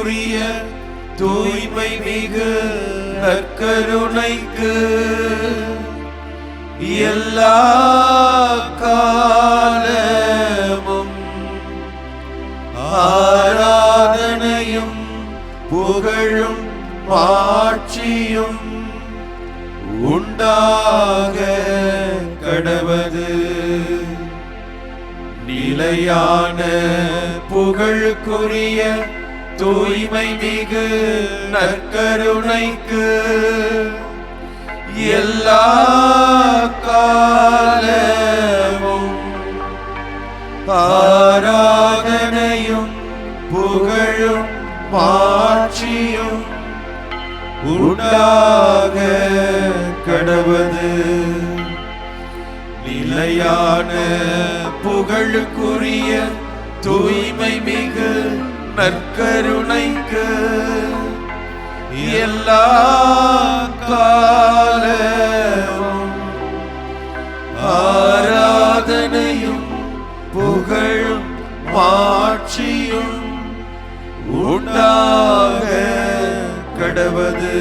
புகழுக்குரிய தூய்மை மிகு நற்கருணைக்கு எல்லா காலமும் ஆராதனையும் புகழும் மாட்சியும் உண்டாக கடவது. நிலையான புகழுக்குரிய தூய்மை மிகு நற்கருணைக்கு எல்லா காலமும் ஆராதனையும் புகழும் மாட்சியும் உண்டாக கடவது. நிலையான புகழுக்குரிய தூய்மை மிகு நற்கருணைக்கு எல்லா காலமும் ஆராதனையும் புகழும் மாட்சியும் உண்டாக கடவது.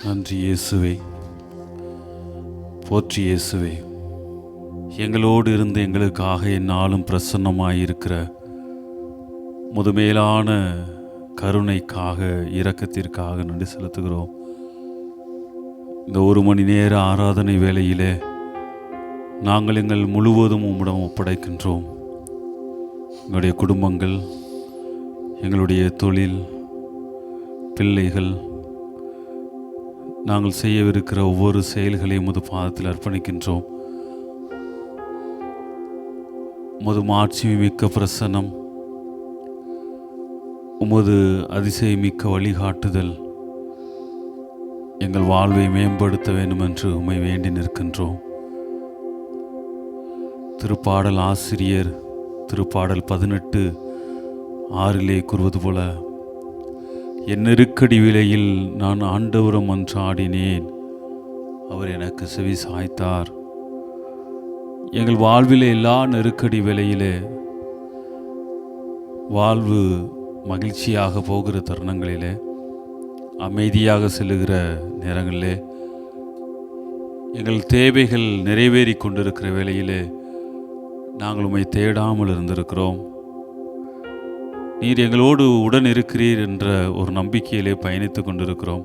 நன்றி இயேசுவே, போற்றி இயேசுவே. எங்களோடு இருந்து எங்களுக்காக என்னாலும் பிரசன்னமாயிருக்கிற முதுமேலான கருணைக்காக இரக்கத்திற்காக நன்றி செலுத்துகிறோம். இந்த 1 மணி நேர ஆராதனை வேளையிலே நாங்கள் எங்கள் முழுவதும் உம்மிடம் ஒப்படைக்கின்றோம். எங்களுடைய குடும்பங்கள், எங்களுடைய தொழில், பிள்ளைகள், நாங்கள் செய்யவிருக்கிற ஒவ்வொரு செயல்களையும் உமது பாதத்தில் அர்ப்பணிக்கின்றோம். உமது மாட்சிமிக்க பிரசன்னம், உமது அதிசயமிக்க வழிகாட்டுதல் எங்கள் வாழ்வை மேம்படுத்த வேண்டும் என்று உம்மை வேண்டி நிற்கின்றோம். திருப்பாடல் ஆசிரியர் திருப்பாடல் 18:6 கூறுவது போல, என் நெருக்கடி வேளையில் நான் ஆண்டவரிடம் மன்றாடினேன், அவர் எனக்கு செவி சாய்த்தார். எங்கள் வாழ்விலே எல்லா நெருக்கடி வேளையிலே வாழ்வு மகிழ்ச்சியாக போகிற தருணங்களிலே, அமைதியாக செல்லுகிற நேரங்களிலே, எங்கள் தேவைகள் நிறைவேறி கொண்டிருக்கிற வேளையிலே நாங்கள் உம்மை தேடாமல் இருந்திருக்கிறோம். நீர் எங்களோடு உடன் இருக்கிறீர் என்ற ஒரு நம்பிக்கையிலே பயணித்து கொண்டிருக்கிறோம்.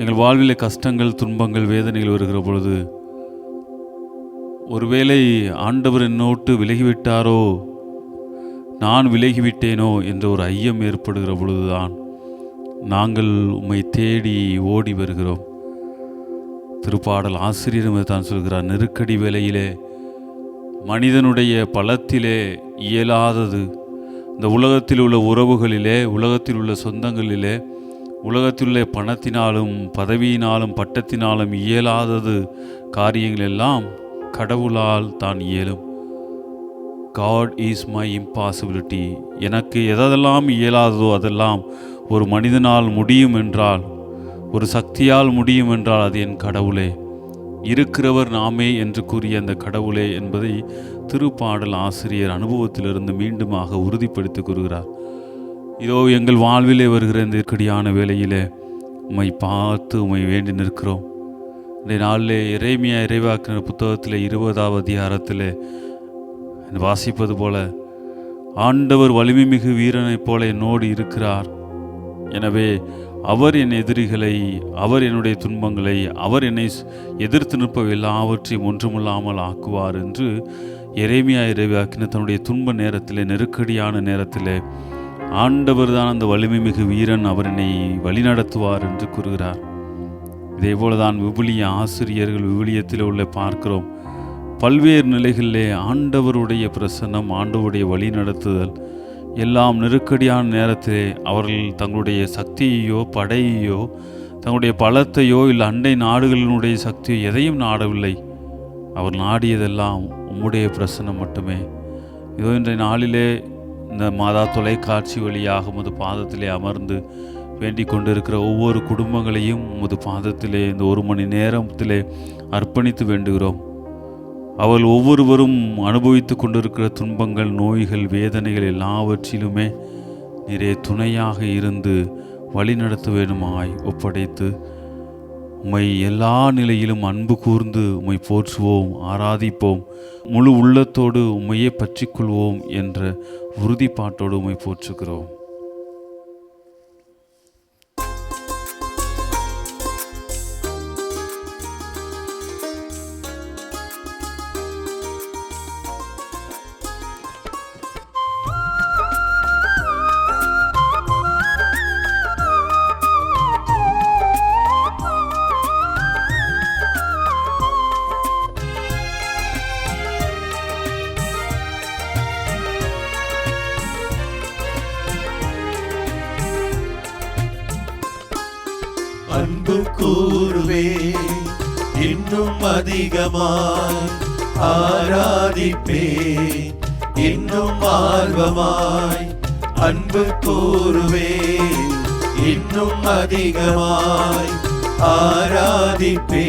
எங்கள் வாழ்விலே கஷ்டங்கள், துன்பங்கள், வேதனைகள் வருகிற பொழுது, ஒருவேளை ஆண்டவர் என்னோட்டு விலகிவிட்டாரோ, நான் விலகிவிட்டேனோ என்ற ஒரு ஐயம் ஏற்படுகிற பொழுதுதான் நாங்கள் உம்மை தேடி ஓடி வருகிறோம். திருப்பாடல் ஆசிரியரும் தான் சொல்கிறார், நெருக்கடி வேளையிலே மனிதனுடைய பலத்திலே இயலாதது, இந்த உலகத்தில் உள்ள உறவுகளிலே, உலகத்தில் உள்ள சொந்தங்களிலே, உலகத்தில் உள்ள பணத்தினாலும் பதவியினாலும் பட்டத்தினாலும் இயலாதது காரியங்கள் எல்லாம் கடவுளால் தான் இயலும். God is my impossibility. எனக்கு எதெல்லாம் இயலாததோ அதெல்லாம் ஒரு மனிதனால் முடியும் என்றால், ஒரு சக்தியால் முடியும் என்றால் அது என் கடவுளே, இருக்கிறவர் நாமே என்று கூறிய அந்த கடவுளே என்பதை திருப்பாடல் ஆசிரியர் அனுபவத்திலிருந்து மீண்டுமாக உறுதிப்படுத்தி கூறுகிறார். இதோ எங்கள் வாழ்விலே வருகிற இந்த இக்கடியான வேளையிலே உம்மை பார்த்து உம்மை வேண்டி நிற்கிறோம். இந்த நாளிலே எரேமியா இறைவாக்கினர் புத்தகத்திலே 20ஆவது அதிகாரத்திலே வாசிப்பது போல, ஆண்டவர் வலிமை மிகு வீரனைப் போல என்னோடு இருக்கிறார், எனவே அவர் என் எதிரிகளை, அவர் என்னுடைய துன்பங்களை, அவர் என்னை எதிர்த்து நிற்ப எல்லாவற்றையும் ஒன்றுமில்லாமல் ஆக்குவார் என்று எரேமியா இறைவாக்கினர் தன்னுடைய துன்ப நேரத்திலே, நெருக்கடியான நேரத்திலே ஆண்டவர் தான் அந்த வலிமை மிகு வீரன், அவர் என்னை வழிநடத்துவார் என்று கூறுகிறார். இதேபோல தான் விவிலிய ஆசிரியர்கள் விவிலியத்தில் உள்ள பார்க்கிறோம். பல்வேறு நிலைகளிலே ஆண்டவருடைய பிரசன்னம், ஆண்டவருடைய வழி நடத்துதல் எல்லாம் நெருக்கடியான நேரத்திலே அவர்கள் தங்களுடைய சக்தியையோ படையையோ தங்களுடைய பலத்தையோ இல்லை அண்டை நாடுகளினுடைய சக்தியோ எதையும் நாடவில்லை. அவர் நாடியதெல்லாம் உம்முடைய பிரசன்னம் மட்டுமே. இதோ இன்றைய நாளிலே இந்த மாதா தொலைக்காட்சி வழியாக உமது பாதத்திலே அமர்ந்து வேண்டிக் கொண்டிருக்கிற ஒவ்வொரு குடும்பங்களையும் உமது பாதத்திலே இந்த 1 மணி நேரத்திலே அர்ப்பணித்து வேண்டுகிறோம். அவள் ஒவ்வொருவரும் அனுபவித்து கொண்டிருக்கிற துன்பங்கள், நோய்கள், வேதனைகள் எல்லாவற்றிலுமே நிறைய துணையாக இருந்து வழிநடத்த வேண்டுமாய் ஒப்படைத்து உம்மை எல்லா நிலையிலும் அன்பு கூர்ந்து உம்மை போற்றுவோம், ஆராதிப்போம், முழு உள்ளத்தோடு உம்மையே பற்றிக்கொள்வோம் என்ற உறுதிப்பாட்டோடு உம்மை போற்றுகிறோம். அன்பு கூறுவே இன்னும் அதிகமாய், ஆராதிப்பே இன்னும் ஆர்வமாய். அன்பு கூறுவே இன்னும் அதிகமாய், ஆராதிப்பே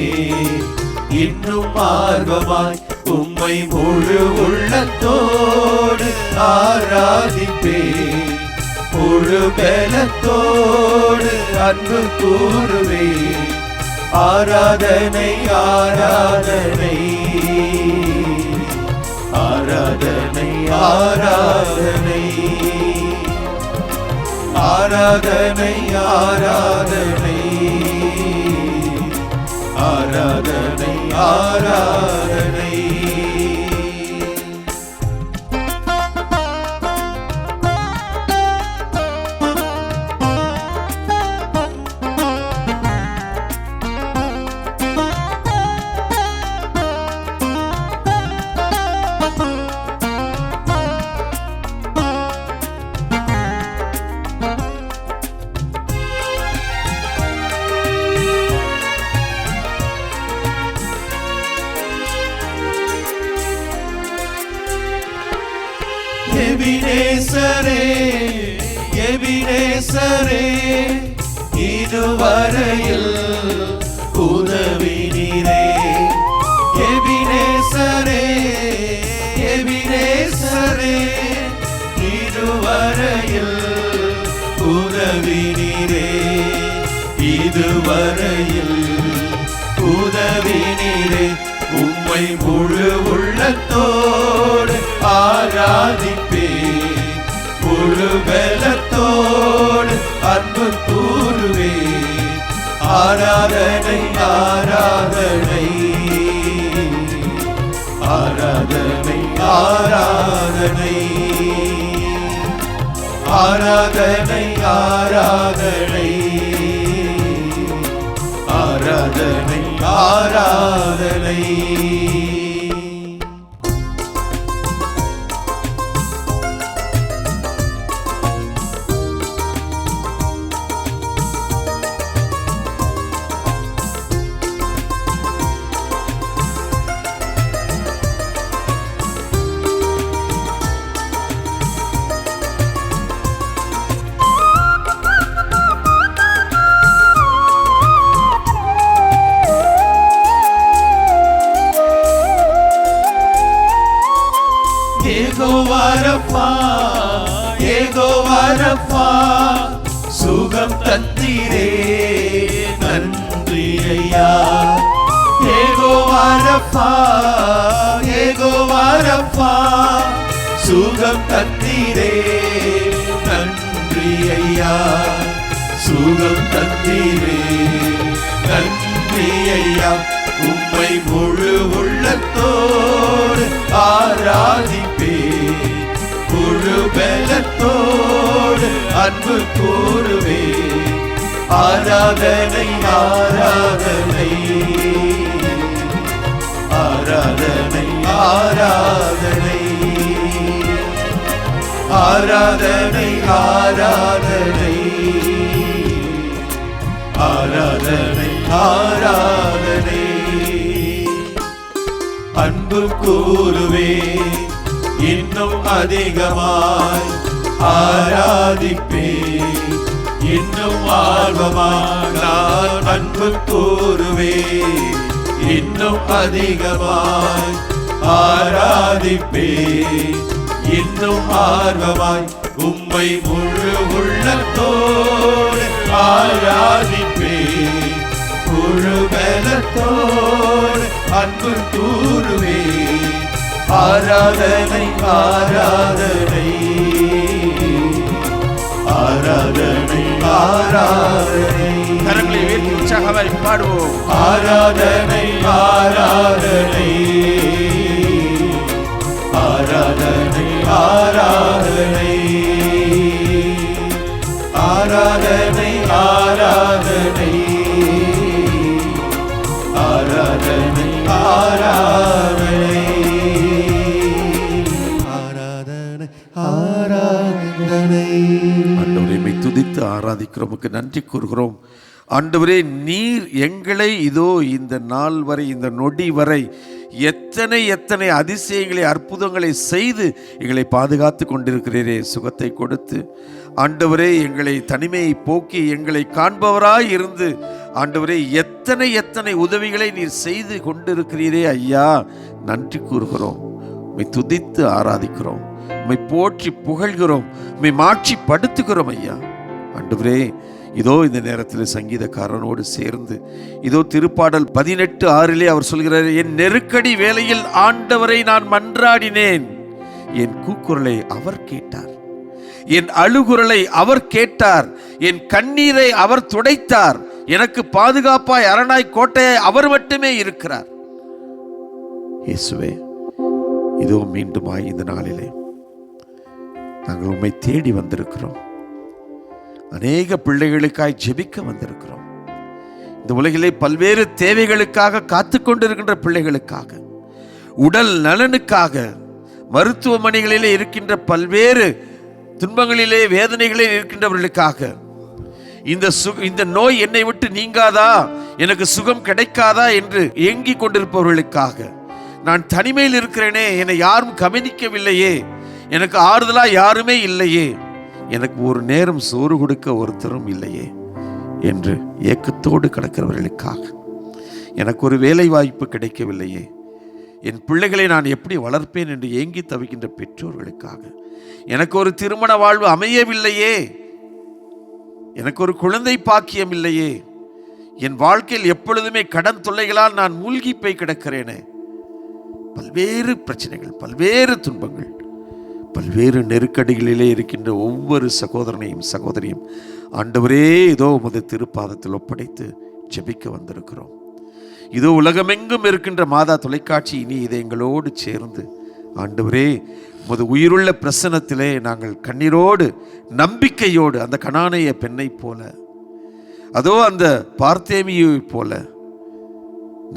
இன்னும் ஆர்வமாய். உம்மை முழு உள்ளத்தோடு ஆராதிப்பே, முழு பலத்தோடு அன்பு கூறுவே. ஆராதனை ஆராதனை ஆராதனை ஆராதனை ஆராதனை ஆராதனை ஆராதனை ஆராதனை. எபினேசரே எபினேசரே, இதுவரையில் உதவினீரே. எபினேசரே எபினேசரே, இதுவரையில் உதவினீரே. இதுவரையில் உதவினீரே. உம்மை முழு உள்ளத்தோடு ஆராதிப்பே, முழு பலத்தோடு அன்பு கூறுவே. ஆராதனை ஆராதனை ஆராதனை ஆராதனை ஆராதனை ஆராதனை ஆராதனை ஆராதனை. யெகோவா ரப்பா யெகோவா ரப்பா, சுகம் தந்தீரே நன்றி ஐயா. யெகோவா ரப்பா யெகோவா ரப்பா, சுகம் தந்தீரே நன்றி ஐயா. சுகம் தந்தீரே நன்றி ஐயா. உம்மை முழு உள்ளத்தோடு ஆராதிப்பே, முழு பலத்தோடு அன்பு கூறுவே. ஆராதனை ஆராதனை ஆராதனை ஆராதனை ஆராதனை ஆராதனை ஆராதனை ஆராதனை. அன்பு கூறுவே இன்னும் அதிகமாய், ஆராதிப்பே இன்னும் ஆர்வமாய். நான் அன்பு கூறுவே இன்னும் அதிகமாய், ஆராதிப்பே. இன்னும் ஆர்வமாய் உம்மை முழு உள்ளத்தோடு ஆராதிப்பே. முழு பலத்தோடு அன்பு கூறுவே. ஆராதனை ஆராதனை ஆராதனை ஆராதனை. கரங்களை உயர்த்தி உற்சாகமாய் பாடுவோம். ஆராதனை ஆராதனை ஆராதனை ஆராதனை ஆராதனை ஆராதனை ஆராதனை ஆராதனை ஆராதனை ஆராதனை. ஆண்டவரே, உம்மை துதித்து ஆராதிக்கிறோம், உமக்கு நன்றி கூறுகிறோம். ஆண்டவரே, நீர் எங்களை இதோ இந்த நாள் வரை, இந்த நொடி வரை எத்தனை எத்தனை அதிசயங்களை, அற்புதங்களை செய்து எங்களை பாதுகாத்து கொண்டிருக்கிறீரே. சுகத்தை கொடுத்து ஆண்டவரே, எங்களை தனிமையை போக்கி எங்களை காண்பவராய் இருந்து ஆண்டவரே, எத்தனை எத்தனை உதவிகளை நீர் செய்து கொண்டிருக்கிறீரே ஐயா. நன்றி கூறுகிறோம், உம்மை துதித்து ஆராதிக்கிறோம், உம்மை போற்றி புகழ்கிறோம், உம்மை மாட்சி படுத்துகிறோம் ஐயா. ஆண்டவரே, இதோ இந்த நேரத்தில் சங்கீதக்காரனோடு சேர்ந்து இதோ திருப்பாடல் 18:6 அவர் சொல்கிறார், என் நெருக்கடி வேளையில் ஆண்டவரை நான் மன்றாடினேன், என் கூக்குரலை அவர் கேட்டார், என் அழுகுரலை அவர் கேட்டார், என் கண்ணீரை அவர் துடைத்தார், எனக்கு பாதுகாப்பாய் அரணாய் கோட்டையாய் அவர் மட்டுமே இருக்கிறார். இயேசுவே, இதோ மீண்டுமாய் இந்த நாளிலே நாங்கள் உம்மை தேடி வந்திருக்கிறோம். அநேக பிள்ளைகளுக்காய் ஜெபிக்க வந்திருக்கிறோம். இந்த உலகிலே பல்வேறு தேவைகளுக்காக காத்து கொண்டிருக்கின்ற பிள்ளைகளுக்காக, உடல் நலனுக்காக, மருத்துவமனைகளிலே இருக்கின்ற பல்வேறு துன்பங்களிலே வேதனைகளில் இருக்கின்றவர்களுக்காக, இந்த நோய் என்னை விட்டு நீங்காதா, எனக்கு சுகம் கிடைக்காதா என்று ஏங்கிக் கொண்டிருப்பவர்களுக்காக, நான் தனிமையில் இருக்கிறேனே, என்னை யாரும் கவனிக்கவில்லையே, எனக்கு ஆறுதலா யாருமே இல்லையே, எனக்கு ஒரு நேரம் சோறு கொடுக்க ஒருத்தரும் இல்லையே என்று ஏக்கத்தோடு கிடக்கிறவர்களுக்காக, எனக்கு ஒரு வேலை வாய்ப்பு கிடைக்கவில்லையே, என் பிள்ளைகளை நான் எப்படி வளர்ப்பேன் என்று ஏங்கி தவிக்கின்ற பெற்றோர்களுக்காக, எனக்கு ஒரு திருமண வாழ்வு அமையவில்லையே, எனக்கு ஒரு குழந்தை பாக்கியம் இல்லையே, என் வாழ்க்கையில் எப்பொழுதுமே கடன் தொல்லைகளால் நான் மூழ்கி போய் கிடக்கிறேனே, பல்வேறு பிரச்சனைகள், பல்வேறு துன்பங்கள், பல்வேறு நெருக்கடிகளிலே இருக்கின்ற ஒவ்வொரு சகோதரனையும் சகோதரியும் ஆண்டவரே, இதோ உமது திருப்பாதத்தில் ஒப்படைத்து ஜெபிக்க வந்திருக்கிறோம். இதோ உலகமெங்கும் இருக்கின்ற மாதா தொலைக்காட்சி இனி இதை எங்களோடு சேர்ந்து ஆண்டவரே, உமது உயிருள்ள பிரசன்னத்திலே நாங்கள் கண்ணீரோடு நம்பிக்கையோடு அந்த கனானைய பெண்ணை போல, அதோ அந்த பார்த்தேமியை போல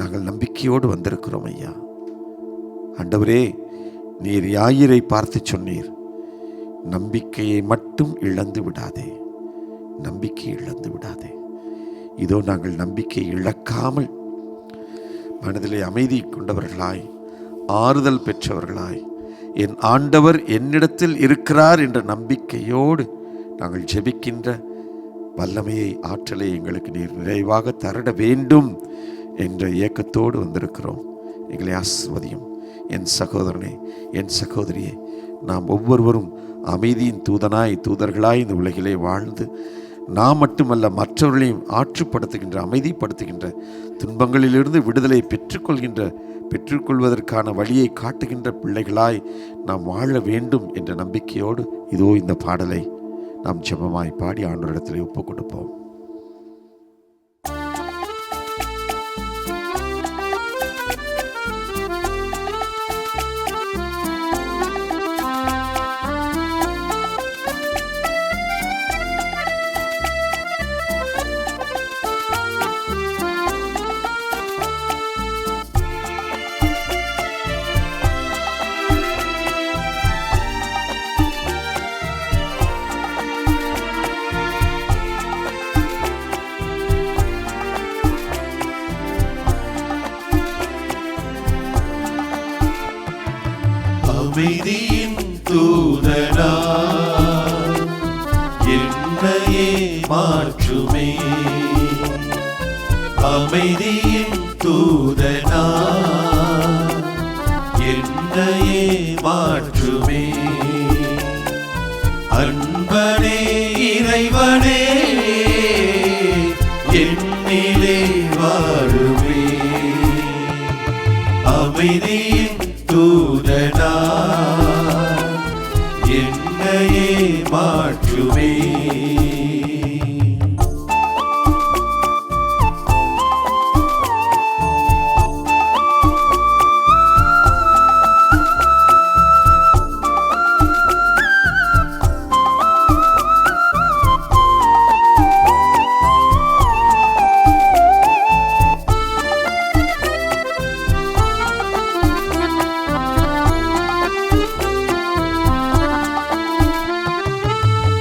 நாங்கள் நம்பிக்கையோடு வந்திருக்கிறோம் ஐயா. ஆண்டவரே, நீர் யாயிரை பார்த்து சொன்னீர், நம்பிக்கையை மட்டும் இழந்து விடாதே, நம்பிக்கை இழந்து விடாதே. இதோ நாங்கள் நம்பிக்கை இழக்காமல் மனதிலே அமைதி கொண்டவர்களாய், ஆறுதல் பெற்றவர்களாய், என் ஆண்டவர் என்னிடத்தில் இருக்கிறார் என்ற நம்பிக்கையோடு நாங்கள் ஜெபிக்கின்ற வல்லமையை, ஆற்றலை எங்களுக்கு நீர் நிறைவாக தரட வேண்டும் என்ற ஏக்கத்தோடு வந்திருக்கிறோம். எங்களை ஆசீர்வதியும். என் சகோதரனே, என் சகோதரியே, நாம் ஒவ்வொருவரும் அமைதியின் தூதர்களாய் இந்த உலகிலே வாழ்ந்து, நாம் மட்டுமல்ல மற்றவர்களையும் ஆற்றுப்படுத்துகின்ற, அமைதிப்படுத்துகின்ற, துன்பங்களிலிருந்து விடுதலை பெற்றுக்கொள்வதற்கான வழியை காட்டுகின்ற பிள்ளைகளாய் நாம் வாழ வேண்டும் என்ற நம்பிக்கையோடு இதோ இந்த பாடலை நாம் ஜெபமாய் பாடி ஆண்டவரிடத்திலே ஒப்புக் கொடுப்போம். அமைதியின் தூதனா என்னையே மாற்றுமே, அமைதியின் தூதனா என்னையே மாற்றுமே. அன்பனே இறைவனே என்னிலே வாழுமே. அமைதியின் தூதனா என்னையே மாற்றுமே.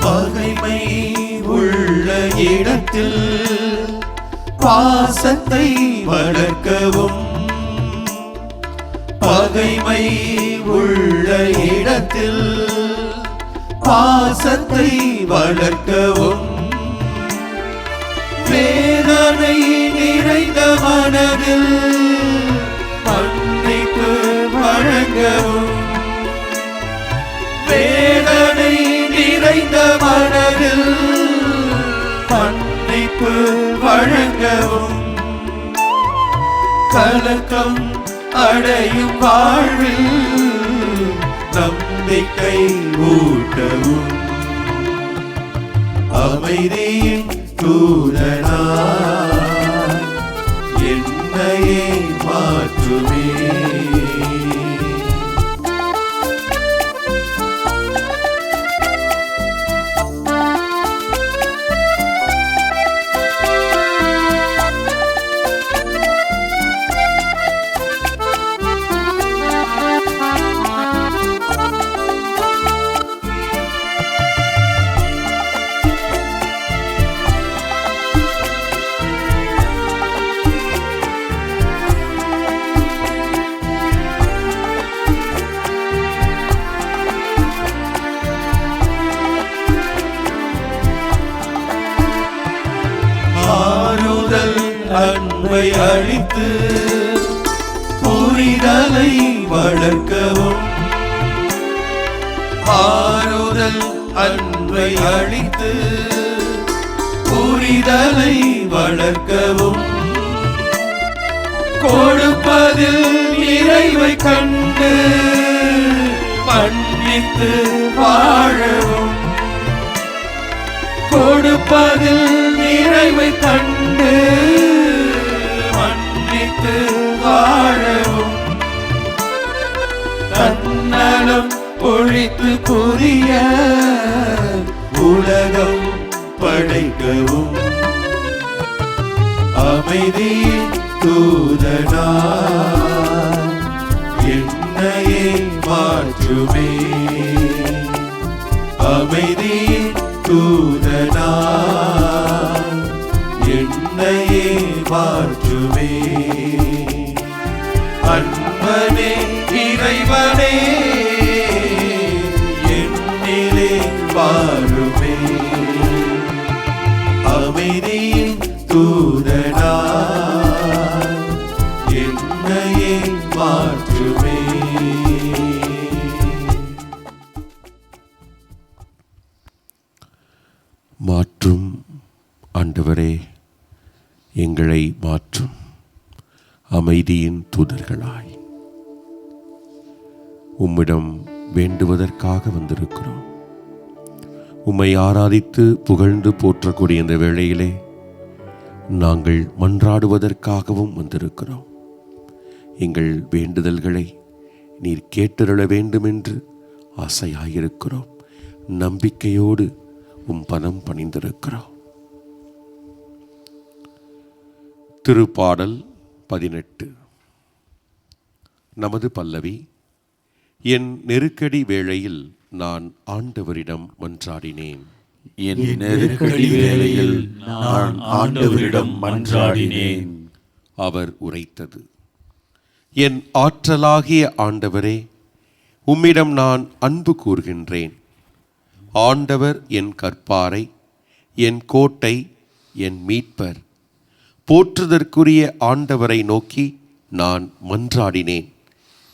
பகைமை உள்ள இடத்தில் பாசத்தை வளர்க்கவும். பகைமை உள்ள இடத்தில் பாசத்தை வளர்க்கவும். வேதனை நிறைந்த மனதில் மன்னிப்பு வழங்கவும். வேதனை நிறைந்த மனதில் மன்னிப்பு வழங்கவும். கலக்கம் அடையும் வாழ்வில் நம்பிக்கை ஊட்டவும். அமைதியின் தூதனா என்னையே மாற்றுமே. ஆறுதல் அன்பை அளித்து புரிதலை வளர்க்கவும். ஆறுதல் அன்பை அளித்து புரிதலை வளர்க்கவும். கொடுப்பதில் நிறைவை கண்டு மன்னித்து வாழவும். கொடுப்பதில் நிறைவை கண்டு மன்னித்து வாழவும். தன்னலம் ஒழித்து புதிய உலகம் படைக்கவும். அமைதியின் தூதனா என்னையே மாற்றுமே. அமைதியின் தூதனா என்னையே மாற்றுமே. அன்பனே இறைவனே என்னிலே வாழுமே. அமைதியின் தூதனா என்னையே மாற்றுமே. மாற்றும் ஆண்டவரே, எங்களை மாற்றும் அமைதியின் தூதர்களாய் உம்மிடம் வேண்டுவதற்காக வந்திருக்கிறோம். உம்மை ஆராதித்து புகழ்ந்து போற்றக்கூடிய இந்த வேளையிலே நாங்கள் மன்றாடுவதற்காகவும் வந்திருக்கிறோம். எங்கள் வேண்டுதல்களை நீர் கேட்டருள வேண்டுமென்று ஆசையாயிருக்கிறோம். நம்பிக்கையோடு உம் பதம் பணிந்திருக்கிறோம். திருப்பாடல் 18. நமது பல்லவி. என் நெருக்கடி வேளையில் நான் ஆண்டவரிடம் மன்றாடினேன். என் நெருக்கடி வேளையில் நான் ஆண்டவரிடம் மன்றாடினேன். அவர் உரைத்தது. என் ஆற்றலாகிய ஆண்டவரே, உம்மிடம் நான் அன்பு கூர்கின்றேன். ஆண்டவர் என் கற்பாரை, என் கோட்டை, என் மீட்பர். போற்றுதற்குரிய ஆண்டவரை நோக்கி நான் மன்றாடினேன்.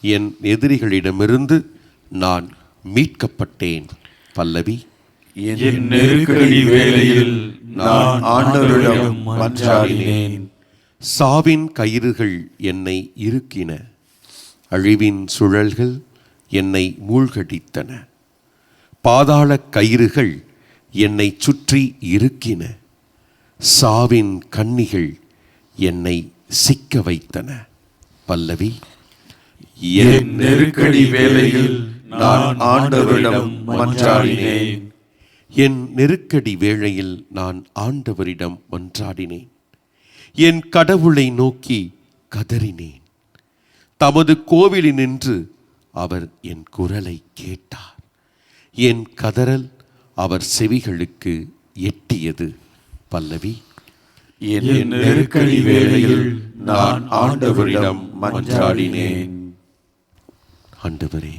என் எதிரிகளிடமிருந்து நான் மீட்கப்பட்டேன். பல்லவி. என் நெருக்கடி வேளையில் நான் ஆண்டவரிடம் மன்றாடினேன். சாவின் கயிறுகள் என்னை இறுக்கின, அழிவின் சுழல்கள் என்னை மூழ்கடித்தன. பாதாள கயிறுகள் என்னை சுற்றி இறுக்கின, சாவின் கண்ணிகள் என்னை சிக்க வைத்தன. பல்லவி. என் நெருக்கடி வேளையில் நான் ஆண்டவரிடம் மன்றாடினேன். என் நெருக்கடி வேளையில் நான் ஆண்டவரிடம் மன்றாடினேன். என் கடவுளை நோக்கி கதறினேன். தமது கோவிலினின்று அவர் என் குரலை கேட்டார். என் கதறல் அவர் செவிகளுக்கு எட்டியது. பல்லவி. என் நெருக்கடி வேளையில் நான் ஆண்டவரிடம் மன்றாடினேன். ஆண்டவரே,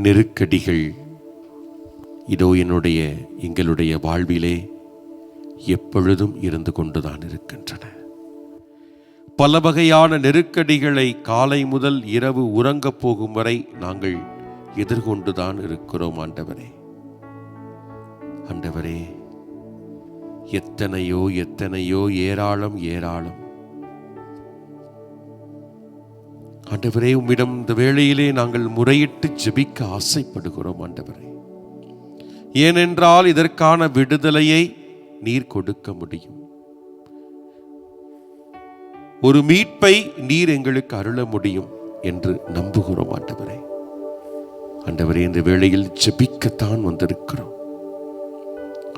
நெருக்கடிகள் இதோ எங்களுடைய வாழ்விலே எப்பொழுதும் இருந்து கொண்டுதான் இருக்கின்றன. பல வகையான நெருக்கடிகளை காலை முதல் இரவு உறங்கப் போகும் வரை நாங்கள் எதிர்கொண்டுதான் இருக்கிறோம். ஆண்டவரே, எத்தனையோ எத்தனையோ ஏராளம் ஏராளம். ஆண்டவரே, உம்மிடம் இந்த வேளையிலே நாங்கள் முறையிட்டு ஜெபிக்க ஆசைப்படுகிறோம். ஆண்டவரே, ஏனென்றால் இதற்கான விடுதலையை நீர் கொடுக்க முடியும். ஒரு மீட்பை நீர் எங்களுக்கு அருள முடியும் என்று நம்புகிறோம். ஆண்டவரே, இந்த வேளையில் ஜெபிக்கத்தான் வந்திருக்கிறோம்.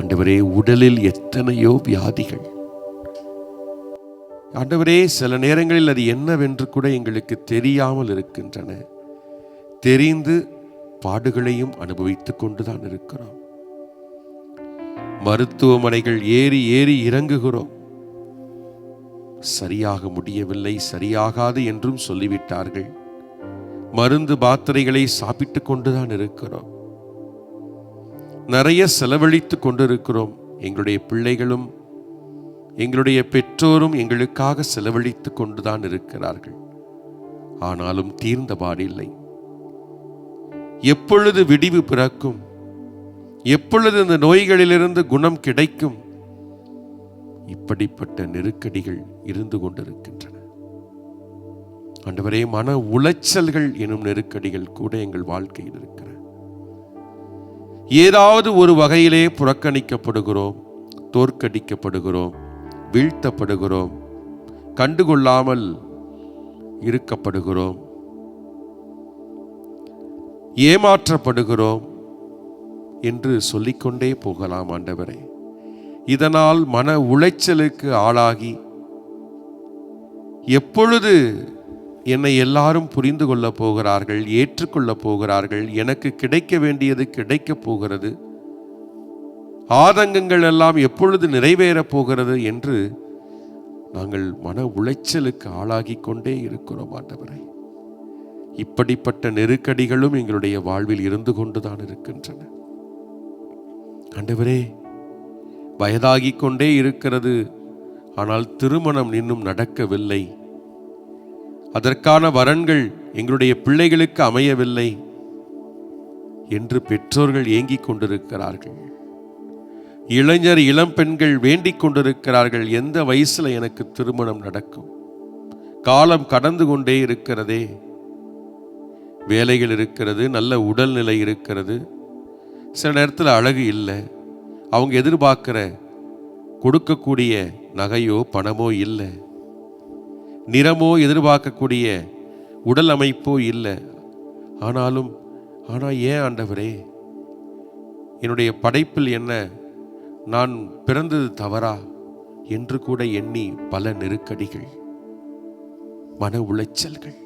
ஆண்டவரே, உடலில் எத்தனையோ வியாதிகள். ஆண்டவரே, சில நேரங்களில் அது என்னவென்று கூட எங்களுக்கு தெரியாமல் இருக்கின்றன. தெரிந்து பாடுகளையும் அனுபவித்துக் கொண்டுதான் இருக்கிறோம். மருத்துவமனைகள் ஏறி ஏறி இறங்குகிறோம். சரியாக முடியவில்லை, சரியாகாது என்றும் சொல்லிவிட்டார்கள். மருந்து மாத்திரைகளை சாப்பிட்டு கொண்டுதான் இருக்கிறோம். நிறைய செலவழித்து கொண்டிருக்கிறோம். எங்களுடைய பிள்ளைகளும் எங்களுடைய பெற்றோரும் எங்களுக்காக செலவழித்து கொண்டுதான் இருக்கிறார்கள். ஆனாலும் தீர்ந்தபாடில்லை. எப்பொழுது விடிவு பிறக்கும்? எப்பொழுது இந்த நோய்களிலிருந்து குணம் கிடைக்கும்? இப்படிப்பட்ட நெருக்கடிகள் இருந்து கொண்டிருக்கின்றன. ஆண்டவரே, மன உளைச்சல்கள் எனும் நெருக்கடிகள் கூட எங்கள் வாழ்க்கையில் இருக்கிற. ஏதாவது ஒரு வகையிலே புறக்கணிக்கப்படுகிறோம், தோற்கடிக்கப்படுகிறோம், வீழ்த்தப்படுகிறோம், கண்டுகொள்ளாமல் இருக்கப்படுகிறோம், ஏமாற்றப்படுகிறோம் என்று சொல்லிக்கொண்டே போகலாம். ஆண்டவரே, இதனால் மன உளைச்சலுக்கு ஆளாகி எப்பொழுது என்னை எல்லாரும் புரிந்து கொள்ள போகிறார்கள், ஏற்றுக்கொள்ளப் போகிறார்கள், எனக்கு கிடைக்க வேண்டியது கிடைக்கப் போகிறது, ஆதங்கங்கள் எல்லாம் எப்பொழுது நிறைவேறப் போகிறது என்று நாங்கள் மன உளைச்சலுக்கு ஆளாகி கொண்டே இருக்கிறோம். ஆண்டவரே, இப்படிப்பட்ட நெருக்கடிகளும் எங்களுடைய வாழ்வில் இருந்து கொண்டுதான் இருக்கின்றன. ஆண்டவரே, வயதாகிக் கொண்டே இருக்கிறது, ஆனால் திருமணம் இன்னும் நடக்கவில்லை. அதற்கான வரன்கள் எங்களுடைய பிள்ளைகளுக்கு அமையவில்லை என்று பெற்றோர்கள் ஏங்கிக் கொண்டிருக்கிறார்கள். இளைஞர் இளம் பெண்கள் வேண்டிக் கொண்டிருக்கிறார்கள், எந்த வயசுல எனக்கு திருமணம் நடக்கும்? காலம் கடந்து கொண்டே இருக்கிறதே. வேலைகள் இருக்கிறது, நல்ல உடல்நிலை இருக்கிறது, சில நேரத்தில் அழகு இல்லை, அவங்க எதிர்பார்க்கிற கொடுக்கக்கூடிய நகையோ பணமோ இல்லை, நிறமோ எதிர்பார்க்கக்கூடிய உடல் அமைப்போ இல்லை. ஆனால் ஏன் ஆண்டவரே, என்னுடைய படைப்பில் என்ன, நான் பிறந்தது தவறா என்று கூட எண்ணி பல நெருக்கடிகள், மன உளைச்சல்கள்.